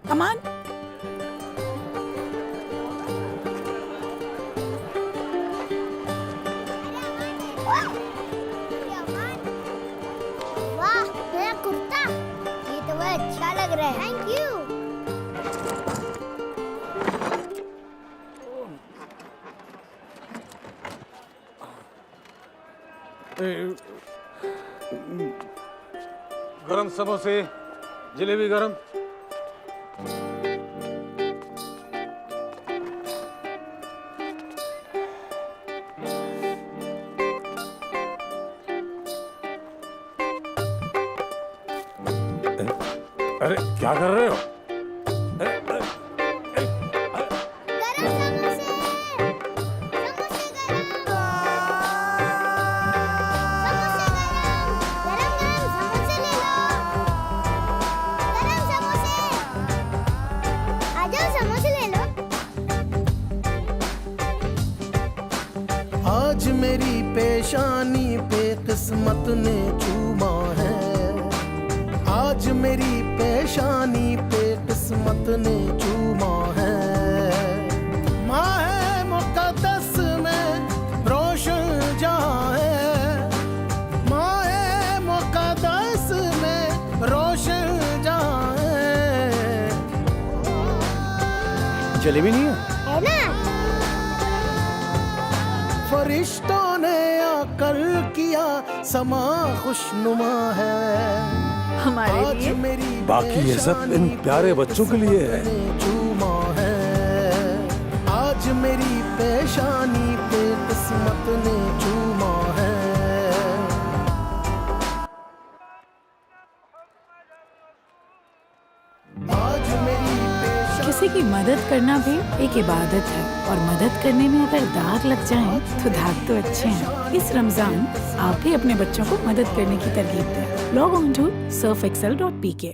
Come on. वाह, नया कुर्ता, ये तो वह अच्छा लग रहा है। Thank you. गरम समोसे, जलेबी गरम। अरे क्या कर रहे हो? गरम समोसे, समोसे गरम, समोसे गरम, गरम समोसे ले लो, गरम समोसे, आ जाओ समोसे ले लो। आज मेरी पेशानी पे किस्मत ने चूमा है। आज मेरी पेशानी पे किस्मत ने चूमा है। माह मुक़द्दस में रोशन जहाँ है। माह मुक़द्दस में रोशन जहाँ है। जलेबी नहीं है? है ना? फरिश्तों ने आकर किया समा खुशनुमा है। हमारे आज लिए मेरी बाकी ये सब इन प्यारे बच्चों के लिए है। चूमा है। आज मेरी पेशानी पे किस्मत ने चूमा है। आज मेरी पेशानी किसी की मदद करना भी एक इबादत है और मदद करने में अगर दाग लग जाए तो दाग तो अच्छे हैं। इस रमजान आप भी अपने बच्चों को मदद करने की तरगीब दें। Log on to surfexcel.pk